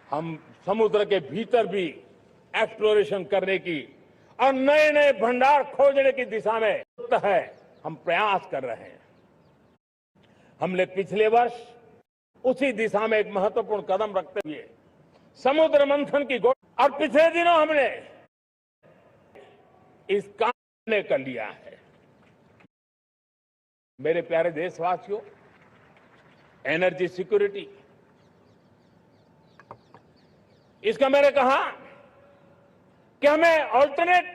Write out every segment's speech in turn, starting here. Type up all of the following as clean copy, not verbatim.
हम समुद्र के भीतर भी एक्सप्लोरेशन करने की और नए नए भंडार खोजने की दिशा में है हम प्रयास कर रहे हैं। हमने पिछले वर्ष उसी दिशा में एक महत्वपूर्ण कदम रखते हुए समुद्र मंथन की और पिछले दिनों हमने इस काम ने कर लिया है। मेरे प्यारे देशवासियों, एनर्जी सिक्योरिटी, इसका मैंने कहा कि हमें ऑल्टरनेट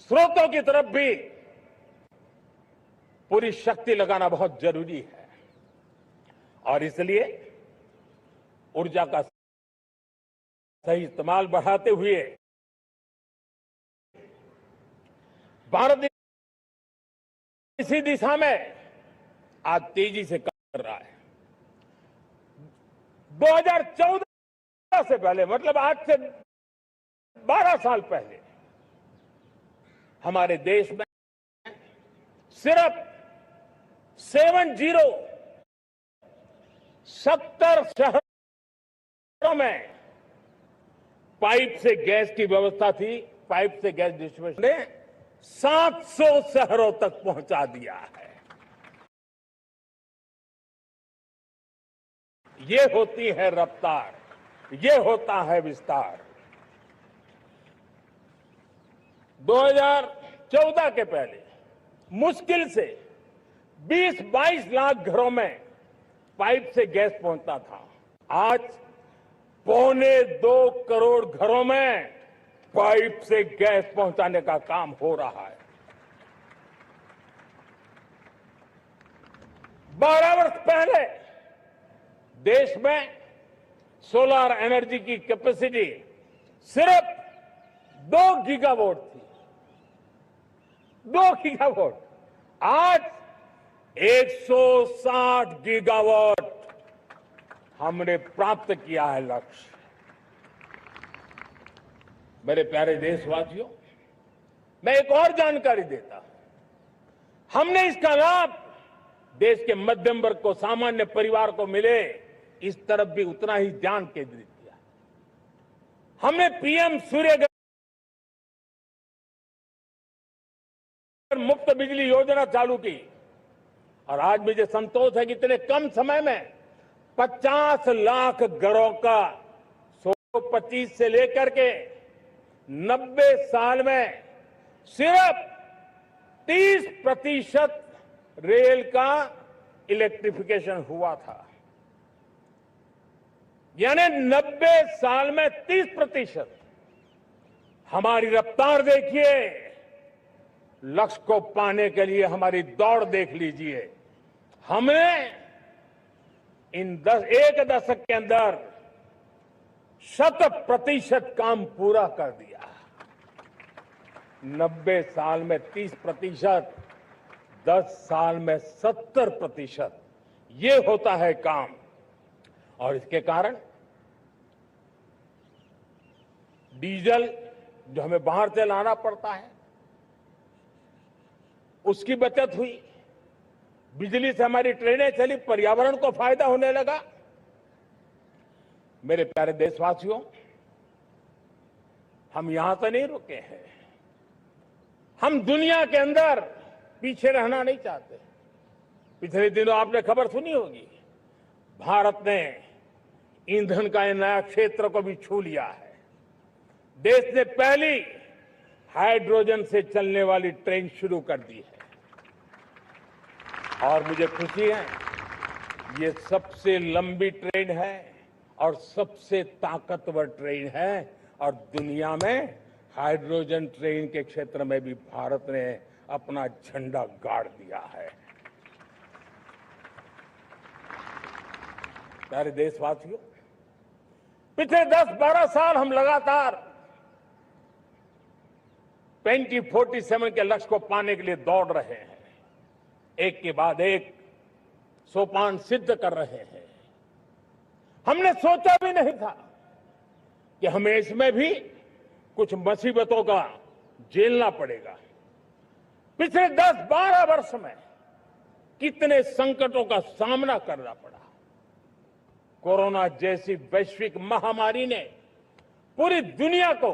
स्रोतों की तरफ भी पूरी शक्ति लगाना बहुत जरूरी है और इसलिए ऊर्जा का सही इस्तेमाल बढ़ाते हुए भारत इसी दिशा में आज तेजी से काम कर रहा है। 2014 से पहले, मतलब आज से 12 साल पहले, हमारे देश में सिर्फ 70 शहरों में पाइप से गैस की व्यवस्था थी। पाइप से गैस डिस्ट्रीब्यूशन ने 700 शहरों तक पहुंचा दिया है। ये होती है रफ्तार, ये होता है विस्तार। 2014 के पहले मुश्किल से 20-22 लाख घरों में पाइप से गैस पहुंचता था। आज 1.25 करोड़ घरों में पाइप से गैस पहुंचाने का काम हो रहा है। 12 वर्ष पहले देश में सोलर एनर्जी की कैपेसिटी सिर्फ 2 गीगावाट थी। 2 गीगावाट, आज 160 गीगावाट हमने प्राप्त किया है लक्ष्य। मेरे प्यारे देशवासियों, मैं एक और जानकारी देता हूं। हमने इसका लाभ देश के मध्यम वर्ग को, सामान्य परिवार को मिले, इस तरफ भी उतना ही ध्यान केंद्रित किया। हमने पीएम सूर्य घर मुफ्त बिजली योजना चालू की और आज मुझे संतोष है कि इतने कम समय में 50 लाख घरों का 125 से लेकर के 90 साल में सिर्फ 30% रेल का इलेक्ट्रिफिकेशन हुआ था। यानी 90 साल में 30%। हमारी रफ्तार देखिए, लक्ष्य को पाने के लिए हमारी दौड़ देख लीजिए। हमने एक दशक के अंदर 100% काम पूरा कर दिया। 90 साल में 30%, 10 साल में 70%। ये होता है काम और इसके कारण डीजल जो हमें बाहर से लाना पड़ता है उसकी बचत हुई। बिजली से हमारी ट्रेनें चली, पर्यावरण को फायदा होने लगा। मेरे प्यारे देशवासियों, हम यहां तो नहीं रुके हैं। हम दुनिया के अंदर पीछे रहना नहीं चाहते। पिछले दिनों आपने खबर सुनी होगी, भारत ने ईंधन का नया क्षेत्र को भी छू लिया है। देश ने पहली हाइड्रोजन से चलने वाली ट्रेन शुरू कर दी है और मुझे खुशी है, ये सबसे लंबी ट्रेन है और सबसे ताकतवर ट्रेन है और दुनिया में हाइड्रोजन ट्रेन के क्षेत्र में भी भारत ने अपना झंडा गाड़ दिया है। प्यारे देशवासियों, पिछले 10-12 साल हम लगातार 2047 के लक्ष्य को पाने के लिए दौड़ रहे हैं। एक के बाद एक सोपान सिद्ध कर रहे हैं। हमने सोचा भी नहीं था कि हमें इसमें भी कुछ मुसीबतों का झेलना पड़ेगा। पिछले 10-12 वर्ष में कितने संकटों का सामना करना पड़ा। कोरोना जैसी वैश्विक महामारी ने पूरी दुनिया को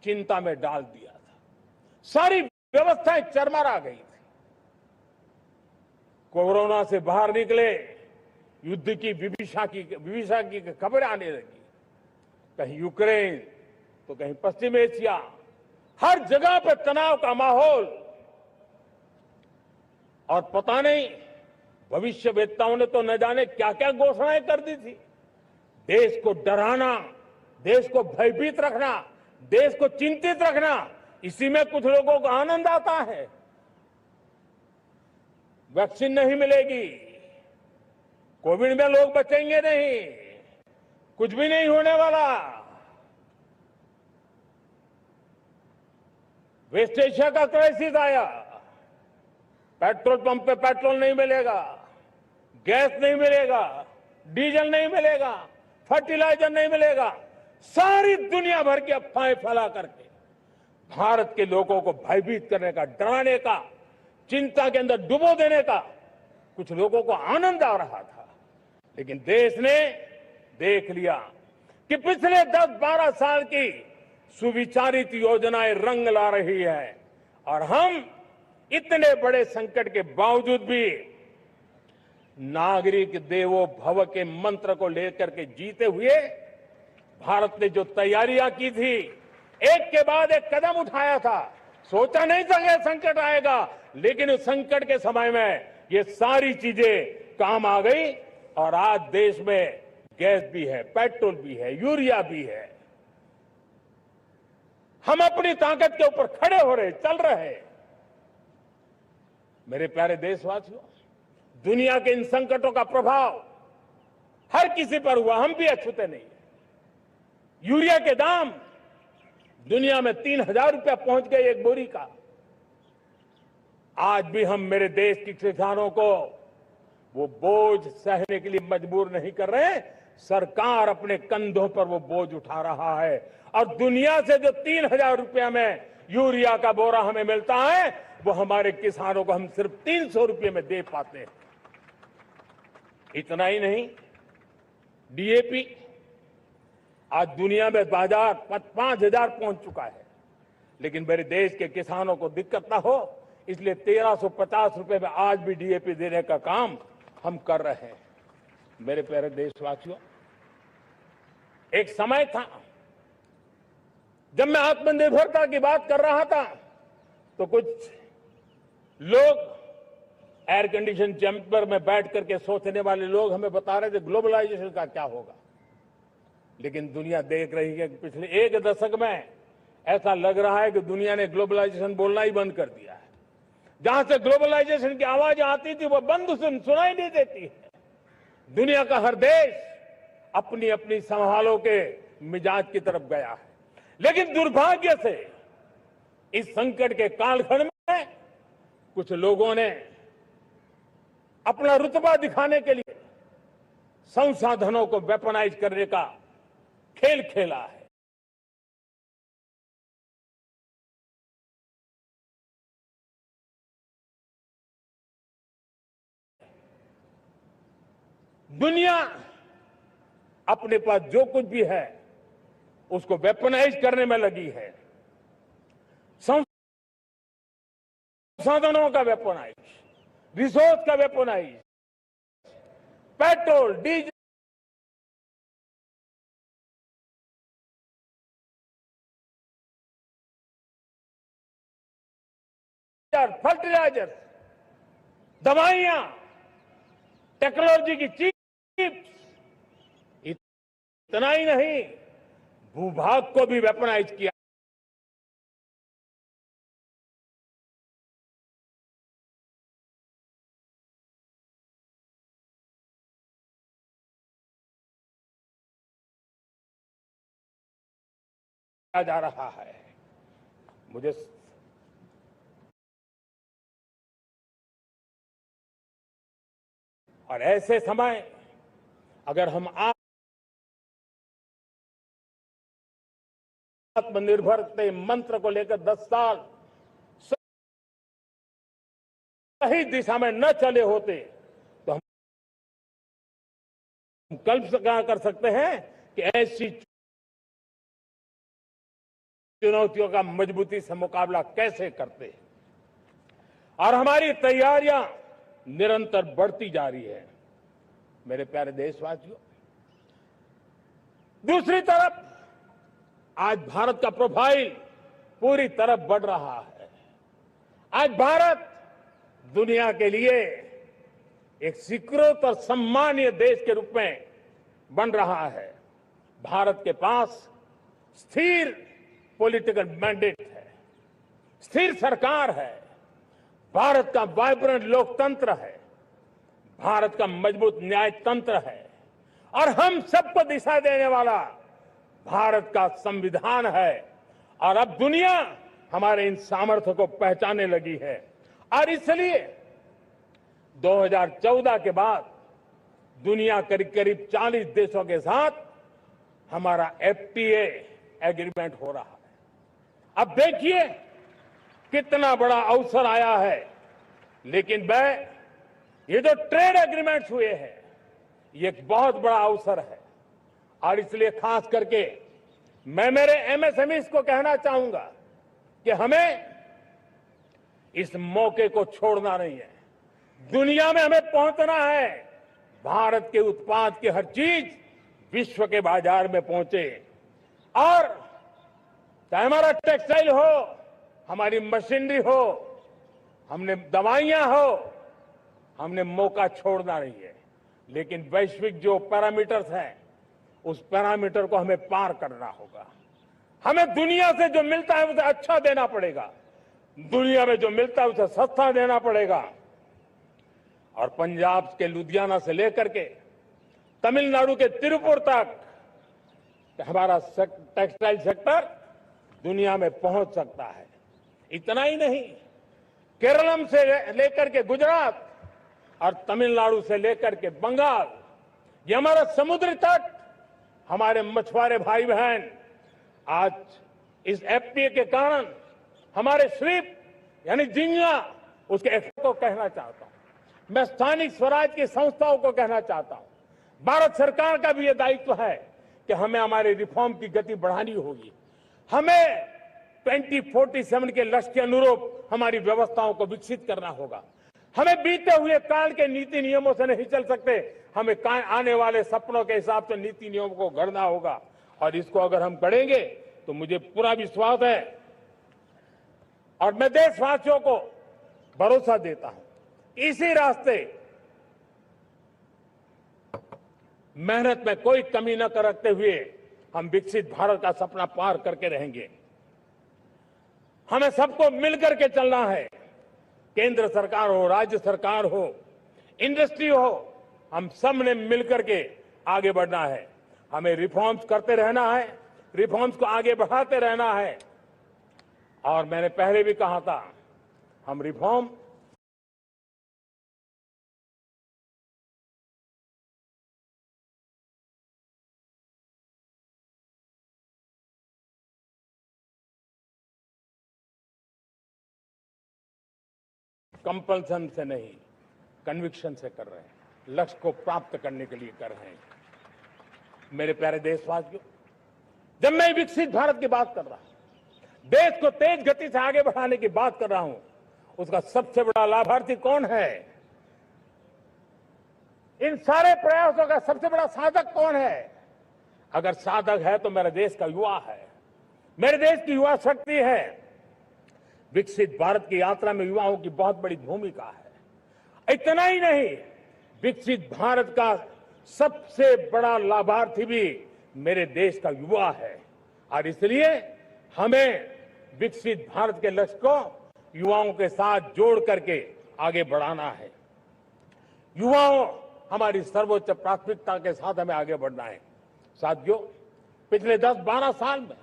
चिंता में डाल दिया था। सारी व्यवस्थाएं चरमरा गई थी। कोरोना से बाहर निकले, युद्ध की विभीषा की खबरें आने लगी। कहीं यूक्रेन तो कहीं पश्चिम एशिया, हर जगह पर तनाव का माहौल। और पता नहीं भविष्यवेत्ताओं ने तो न जाने क्या क्या घोषणाएं कर दी थी। देश को डराना, देश को भयभीत रखना, देश को चिंतित रखना, इसी में कुछ लोगों को आनंद आता है। वैक्सीन नहीं मिलेगी, कोविड में लोग बचेंगे नहीं, कुछ भी नहीं होने वाला। वेस्ट एशिया का क्राइसिस आया, पेट्रोल पंप पे पेट्रोल नहीं मिलेगा, गैस नहीं मिलेगा, डीजल नहीं मिलेगा, फर्टिलाइजर नहीं मिलेगा। सारी दुनिया भर की अफवाहें फैला करके भारत के लोगों को भयभीत करने का, डराने का, चिंता के अंदर डुबो देने का कुछ लोगों को आनंद आ रहा था। लेकिन देश ने देख लिया कि पिछले 10-12 साल की सुविचारित योजनाएं रंग ला रही है और हम इतने बड़े संकट के बावजूद भी नागरिक देवो भव के मंत्र को लेकर के जीते हुए भारत ने जो तैयारियां की थी, एक के बाद एक कदम उठाया था। सोचा नहीं था कि संकट आएगा, लेकिन उस संकट के समय में ये सारी चीजें काम आ गई और आज देश में गैस भी है, पेट्रोल भी है, यूरिया भी है। हम अपनी ताकत के ऊपर खड़े हो रहे, चल रहे। मेरे प्यारे देशवासियों, दुनिया के इन संकटों का प्रभाव हर किसी पर हुआ, हम भी अछूते नहीं। यूरिया के दाम दुनिया में 3,000 रुपया पहुंच गए एक बोरी का। आज भी हम मेरे देश के किसानों को वो बोझ सहने के लिए मजबूर नहीं कर रहे। सरकार अपने कंधों पर वो बोझ उठा रहा है और दुनिया से जो 3,000 रुपया में यूरिया का बोरा हमें मिलता है, वो हमारे किसानों को हम सिर्फ 300 रुपये में दे पाते हैं। इतना ही नहीं, डीएपी आज दुनिया में बाजार 5,000 पहुंच चुका है। लेकिन मेरे देश के किसानों को दिक्कत ना हो, इसलिए 1,350 रुपये में आज भी डीएपी देने का काम हम कर रहे हैं। मेरे प्यारे देशवासियों, एक समय था जब मैं आत्मनिर्भरता की बात कर रहा था तो कुछ लोग एयर कंडीशन चैम्बर में बैठ करके सोचने वाले लोग हमें बता रहे थे ग्लोबलाइजेशन का क्या होगा। लेकिन दुनिया देख रही है कि पिछले एक दशक में ऐसा लग रहा है कि दुनिया ने ग्लोबलाइजेशन बोलना ही बंद कर दिया है। जहां से ग्लोबलाइजेशन की आवाज आती थी वो बंद सुनाई नहीं देती है। दुनिया का हर देश अपनी अपनी संभालों के मिजाज की तरफ गया है। लेकिन दुर्भाग्य से इस संकट के कालखंड में कुछ लोगों ने अपना रुतबा दिखाने के लिए संसाधनों को वेपनाइज करने का खेल खेला है। दुनिया अपने पास जो कुछ भी है उसको वेपनाइज करने में लगी है। संसाधनों का वेपनाइज, रिसोर्स का वेपनाइज, पेट्रोल, डीजल, फर्टिलाइजर, दवाइयां, टेक्नोलॉजी की चिप्स, इतना ही नहीं, भूभाग को भी वेपनाइज किया जा रहा है। मुझे और ऐसे समय अगर हम आत्मनिर्भरता मंत्र को लेकर 10 साल सही दिशा में न चले होते कल्पना कर सकते हैं कि ऐसी चुनौतियों का मजबूती से मुकाबला कैसे करते हैं। और हमारी तैयारियां निरंतर बढ़ती जा रही है। मेरे प्यारे देशवासियों, दूसरी तरफ आज भारत का प्रोफाइल पूरी तरफ बढ़ रहा है। आज भारत दुनिया के लिए एक स्वीकृत और सम्मानीय देश के रूप में बन रहा है। भारत के पास स्थिर पॉलिटिकल मैंडेट है, स्थिर सरकार है, भारत का वाइब्रेंट लोकतंत्र है, भारत का मजबूत न्याय तंत्र है और हम सबको दिशा देने वाला भारत का संविधान है। और अब दुनिया हमारे इन सामर्थ्य को पहचानने लगी है और इसलिए 2014 के बाद दुनिया करीब करीब 40 देशों के साथ हमारा एफटीए एग्रीमेंट हो रहा है। अब देखिए कितना बड़ा अवसर आया है। लेकिन ये जो ट्रेड एग्रीमेंट्स हुए हैं, ये एक बहुत बड़ा अवसर है और इसलिए खास करके मैं मेरे एमएसएमईज को कहना चाहूंगा कि हमें इस मौके को छोड़ना नहीं है। दुनिया में हमें पहुंचना है। भारत के उत्पाद की हर चीज विश्व के बाजार में पहुंचे और चाहे हमारा टेक्सटाइल हो, हमारी मशीनरी हो, हमने दवाइयां हो, हमने मौका छोड़ना नहीं है। लेकिन वैश्विक जो पैरामीटर्स हैं, उस पैरामीटर को हमें पार करना होगा। हमें दुनिया से जो मिलता है उसे अच्छा देना पड़ेगा, दुनिया में जो मिलता है उसे सस्ता देना पड़ेगा। और पंजाब के लुधियाना से लेकर के तमिलनाडु के तिरुपुर तक हमारा टेक्सटाइल सेक्टर दुनिया में पहुंच सकता है। इतना ही नहीं, केरलम से लेकर के गुजरात और तमिलनाडु से लेकर के बंगाल, ये हमारा समुद्री तट, हमारे मछुआरे भाई बहन आज इस एफटीए के कारण हमारे स्वीप यानी झींगा उसके एक्सपोर्ट को कहना चाहता हूं। मैं स्थानिक स्वराज की संस्थाओं को कहना चाहता हूं, भारत सरकार का भी यह दायित्व है कि हमें हमारे रिफॉर्म की गति बढ़ानी होगी। हमें 2047 के लक्ष्य के अनुरूप हमारी व्यवस्थाओं को विकसित करना होगा। हमें बीते हुए काल के नीति नियमों से नहीं चल सकते, हमें आने वाले सपनों के हिसाब से नीति नियमों को गढ़ना होगा। और इसको अगर हम करेंगे तो मुझे पूरा विश्वास है और मैं देशवासियों को भरोसा देता हूं, इसी रास्ते मेहनत में कोई कमी न करते हुए हम विकसित भारत का सपना पार करके रहेंगे। हमें सबको मिलकर के चलना है। केंद्र सरकार हो, राज्य सरकार हो, इंडस्ट्री हो, हम सब ने मिलकर के आगे बढ़ना है। हमें रिफॉर्म्स करते रहना है, रिफॉर्म्स को आगे बढ़ाते रहना है। और मैंने पहले भी कहा था, हम रिफॉर्म कंपल्सन से नहीं, कन्विक्शन से कर रहे हैं, लक्ष्य को प्राप्त करने के लिए कर रहे हैं। मेरे प्यारे देशवासियों, जब मैं विकसित भारत की बात कर रहा हूं, देश को तेज गति से आगे बढ़ाने की बात कर रहा हूं, उसका सबसे बड़ा लाभार्थी कौन है? इन सारे प्रयासों का सबसे बड़ा साधक कौन है? अगर साधक है तो मेरे देश का युवा है, मेरे देश की युवा शक्ति है। विकसित भारत की यात्रा में युवाओं की बहुत बड़ी भूमिका है। इतना ही नहीं, विकसित भारत का सबसे बड़ा लाभार्थी भी मेरे देश का युवा है। और इसलिए हमें विकसित भारत के लक्ष्य को युवाओं के साथ जोड़ करके आगे बढ़ाना है। युवाओं हमारी सर्वोच्च प्राथमिकता के साथ हमें आगे बढ़ना है। साथियों, पिछले 10-12 साल में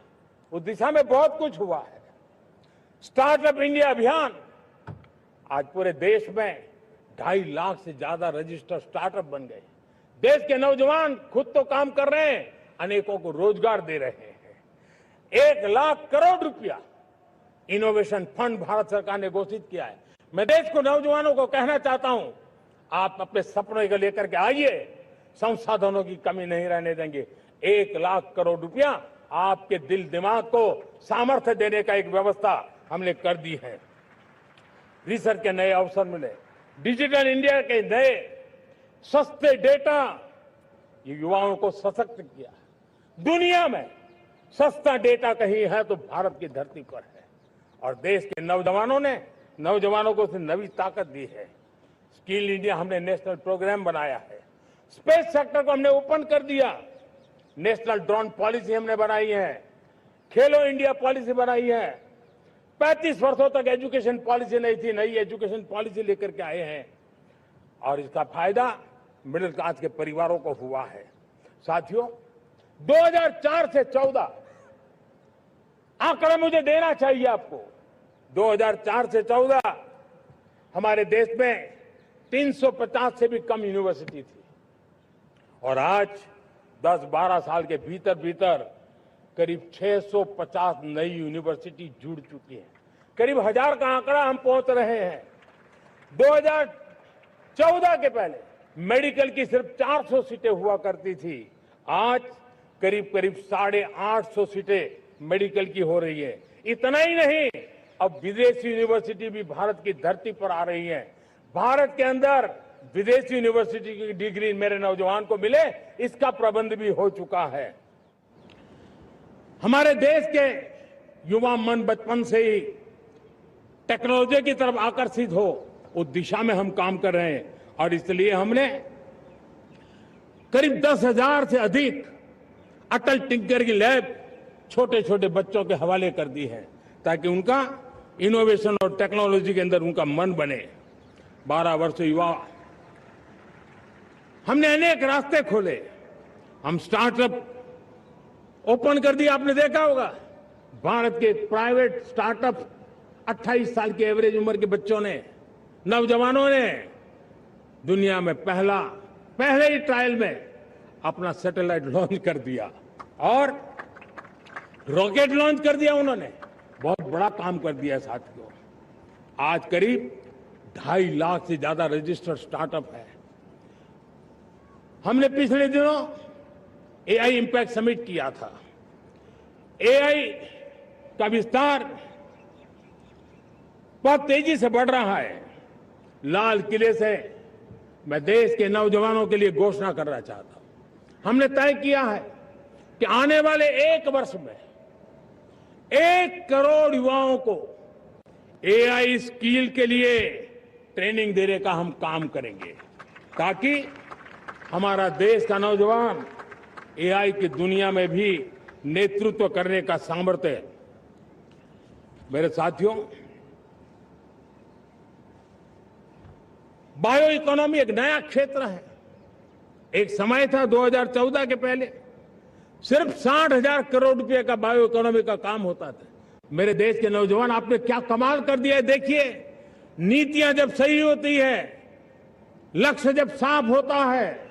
उस दिशा में बहुत कुछ हुआ है। स्टार्टअप इंडिया अभियान, आज पूरे देश में 2.5 लाख से ज्यादा रजिस्टर्ड स्टार्टअप बन गए। देश के नौजवान खुद तो काम कर रहे हैं, अनेकों को रोजगार दे रहे हैं। 1 लाख करोड़ रुपया इनोवेशन फंड भारत सरकार ने घोषित किया है। मैं देश को, नौजवानों को कहना चाहता हूं, आप अपने सपनों को लेकर के आइए, संसाधनों की कमी नहीं रहने देंगे। 1 लाख करोड़ रुपया आपके दिल दिमाग को सामर्थ्य देने का एक व्यवस्था हमने कर दी है। रिसर्च के नए अवसर मिले, डिजिटल इंडिया के नए सस्ते डेटा, ये युवाओं को सशक्त किया। दुनिया में सस्ता डेटा कहीं है तो भारत की धरती पर है। और देश के नौजवानों को उसने नई ताकत दी है। स्किल इंडिया हमने नेशनल प्रोग्राम बनाया है। स्पेस सेक्टर को हमने ओपन कर दिया। नेशनल ड्रोन पॉलिसी हमने बनाई है। खेलो इंडिया पॉलिसी बनाई है। 35 वर्षों तक एजुकेशन पॉलिसी नहीं थी, नई एजुकेशन पॉलिसी लेकर के आए हैं और इसका फायदा मिडिल क्लास के परिवारों को हुआ है। साथियों, 2004 से 14 आंकड़ा मुझे देना चाहिए आपको। 2004 से 14 हमारे देश में 350 से भी कम यूनिवर्सिटी थी और आज 10-12 साल के भीतर भीतर करीब 650 नई यूनिवर्सिटी जुड़ चुकी है। करीब 1000 का आंकड़ा हम पहुंच रहे हैं। 2014 के पहले मेडिकल की सिर्फ 400 सीटें हुआ करती थी, आज करीब 850 सीटें मेडिकल की हो रही है। इतना ही नहीं, अब विदेशी यूनिवर्सिटी भी भारत की धरती पर आ रही है। भारत के अंदर विदेशी यूनिवर्सिटी की डिग्री मेरे नौजवान को मिले, इसका प्रबंध भी हो चुका है। हमारे देश के युवा मन बचपन से ही टेक्नोलॉजी की तरफ आकर्षित हो, उस दिशा में हम काम कर रहे हैं और इसलिए हमने करीब 10,000 से अधिक अटल टिंकरिंग लैब छोटे छोटे बच्चों के हवाले कर दी है ताकि उनका इनोवेशन और टेक्नोलॉजी के अंदर उनका मन बने। 12 वर्ष युवा हमने अनेक रास्ते खोले। हम स्टार्टअप ओपन कर दिया, आपने देखा होगा। भारत के प्राइवेट स्टार्टअप 28 साल की एवरेज उम्र के बच्चों ने, नौजवानों ने दुनिया में पहले ही ट्रायल में अपना सैटेलाइट लॉन्च कर दिया और रॉकेट लॉन्च कर दिया। उन्होंने बहुत बड़ा काम कर दिया साथियों। आज करीब 2.5 लाख से ज्यादा रजिस्टर्ड स्टार्टअप है। हमने पिछले दिनों एआई इंपैक्ट समिट किया था। एआई का विस्तार बहुत तेजी से बढ़ रहा है। लाल किले से मैं देश के नौजवानों के लिए घोषणा करना चाहता हूं। हमने तय किया है कि आने वाले 1 वर्ष में 1 करोड़ युवाओं को एआई स्किल के लिए ट्रेनिंग देने का हम काम करेंगे ताकि हमारा देश का नौजवान एआई की दुनिया में भी नेतृत्व करने का सामर्थ्य। मेरे साथियों, बायो इकोनॉमी एक नया क्षेत्र है। एक समय था 2014 के पहले सिर्फ 60,000 करोड़ रुपए का बायो इकोनॉमी का काम होता था। मेरे देश के नौजवान, आपने क्या कमाल कर दिया है। देखिए, नीतियां जब सही होती है, लक्ष्य जब साफ होता है,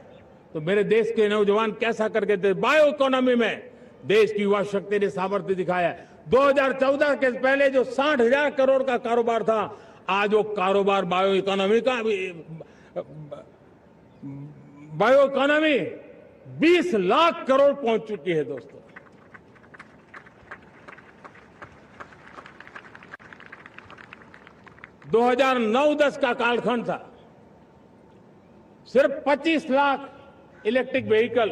तो मेरे देश के नौजवान कैसा करके थे। बायो इकोनॉमी में देश की युवा शक्ति ने सामर्थ्य दिखाया। 2014 के पहले जो 60,000 करोड़ का कारोबार था, आज वो कारोबार बायो इकोनॉमी 20 लाख करोड़ पहुंच चुकी है। दोस्तों, दो 2009-10 का कालखंड था, सिर्फ 25 लाख इलेक्ट्रिक व्हीकल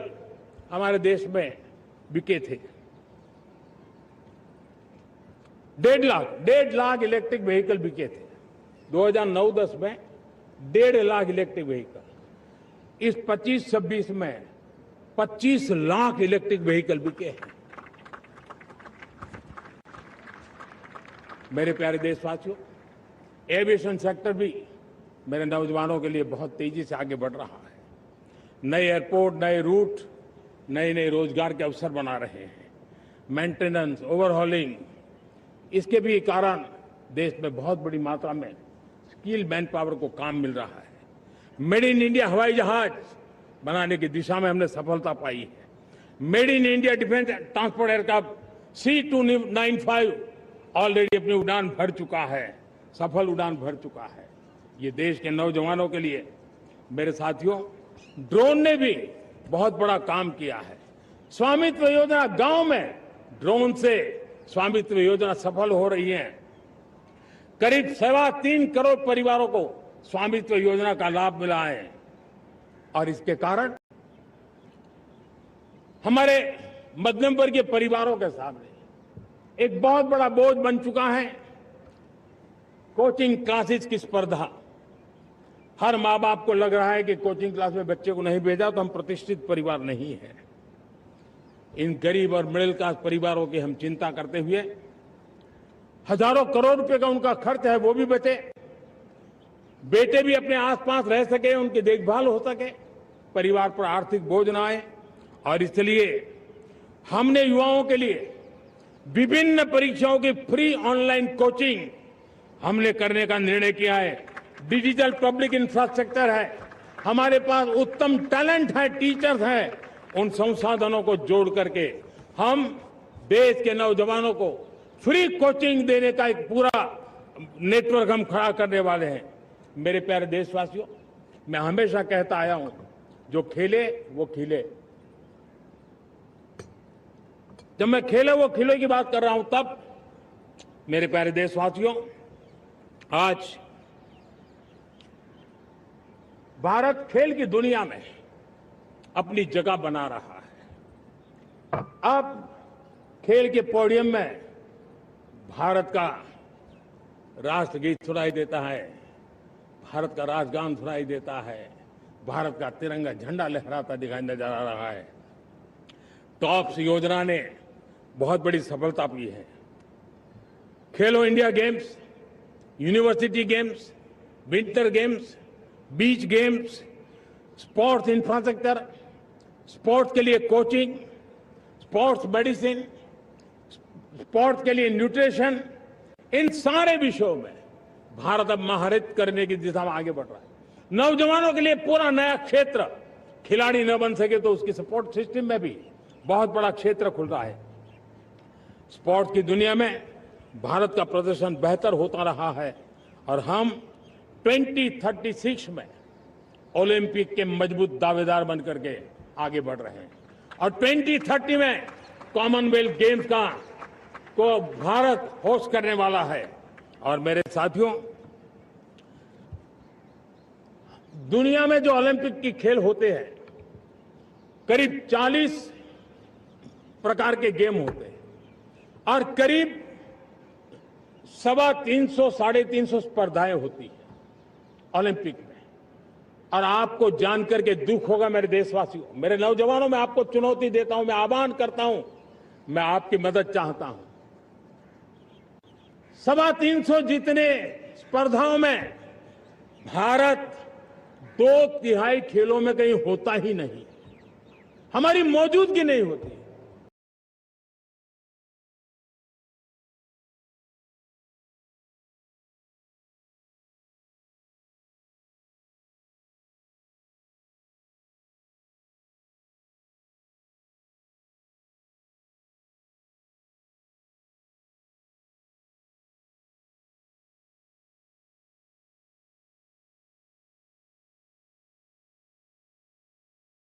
हमारे देश में बिके थे। 1.5 लाख इलेक्ट्रिक व्हीकल बिके थे 2009-10 में। 1.5 लाख इलेक्ट्रिक व्हीकल। इस 25-26 में 25 लाख इलेक्ट्रिक व्हीकल बिके हैं। मेरे प्यारे देशवासियों, एविएशन सेक्टर भी मेरे नौजवानों के लिए बहुत तेजी से आगे बढ़ रहा है। नए एयरपोर्ट, नए रूट, नए रोजगार के अवसर बना रहे हैं। मेंटेनेंस, ओवरहॉलिंग, इसके भी कारण देश में बहुत बड़ी मात्रा में स्किल मैन पावर को काम मिल रहा है। मेड इन इंडिया हवाई जहाज बनाने की दिशा में हमने सफलता पाई है। Made in India defence transport aircraft C295 already अपनी उड़ान भर चुका है, सफल उड़ान भर चुका है। ये देश के नौजवानों के लिए, मेरे साथियों, ड्रोन ने भी बहुत बड़ा काम किया है। स्वामित्व योजना गांव में ड्रोन से स्वामित्व योजना सफल हो रही है। करीब 3.25 करोड़ परिवारों को स्वामित्व योजना का लाभ मिला है और इसके कारण हमारे मध्यम वर्गीय परिवारों के सामने एक बहुत बड़ा बोझ बन चुका है कोचिंग क्लासेस की स्पर्धा। हर माँ बाप को लग रहा है कि कोचिंग क्लास में बच्चे को नहीं भेजा तो हम प्रतिष्ठित परिवार नहीं है। इन गरीब और मिडिल क्लास परिवारों की हम चिंता करते हुए हजारों करोड़ रुपए का उनका खर्च है वो भी बचे, बेटे भी अपने आसपास रह सके, उनकी देखभाल हो सके, परिवार पर आर्थिक बोझ न आए। और इसलिए हमने युवाओं के लिए विभिन्न परीक्षाओं की फ्री ऑनलाइन कोचिंग हमने करने का निर्णय किया है। डिजिटल पब्लिक इंफ्रास्ट्रक्चर है, हमारे पास उत्तम टैलेंट है, टीचर्स हैं, उन संसाधनों को जोड़ करके हम देश के नौजवानों को फ्री कोचिंग देने का एक पूरा नेटवर्क हम खड़ा करने वाले हैं। मेरे प्यारे देशवासियों, मैं हमेशा कहता आया हूं, जो खेले वो खिले। जब मैं खेले वो खिले की बात कर रहा हूं, तब मेरे प्यारे देशवासियों, आज भारत खेल की दुनिया में अपनी जगह बना रहा है। अब खेल के पोडियम में भारत का राष्ट्रगीत सुनाई देता है, भारत का राष्ट्रगान सुनाई देता है, भारत का तिरंगा झंडा लहराता दिखाई नजर आ रहा है। टॉप्स योजना ने बहुत बड़ी सफलता पाई है। खेलो India games, university games, winter games, beach games, sports infrastructure, sports के लिए कोचिंग, स्पोर्ट्स मेडिसिन, स्पोर्ट्स के लिए न्यूट्रिशन, इन सारे विषयों में भारत अब महारत करने की दिशा में आगे बढ़ रहा है। नौजवानों के लिए पूरा नया क्षेत्र, खिलाड़ी न बन सके तो उसकी सपोर्ट सिस्टम में भी बहुत बड़ा क्षेत्र खुल रहा है। स्पोर्ट्स की दुनिया में भारत का प्रदर्शन बेहतर होता रहा है और हम 2036 में ओलंपिक के मजबूत दावेदार बनकर के आगे बढ़ रहे हैं और 2030 में कॉमनवेल्थ गेम्स को भारत होस्ट करने वाला है। और मेरे साथियों, दुनिया में जो ओलंपिक की खेल होते हैं, करीब 40 प्रकार के गेम होते हैं और करीब 350-350 स्पर्धाएं होती हैं ओलंपिक में। और आपको जानकर के दुख होगा मेरे देशवासियों, मेरे नौजवानों, मैं आपको चुनौती देता हूं, मैं आह्वान करता हूं, मैं आपकी मदद चाहता हूं। 350 जितने स्पर्धाओं में भारत 2/3 खेलों में कहीं होता ही नहीं, हमारी मौजूदगी नहीं होती।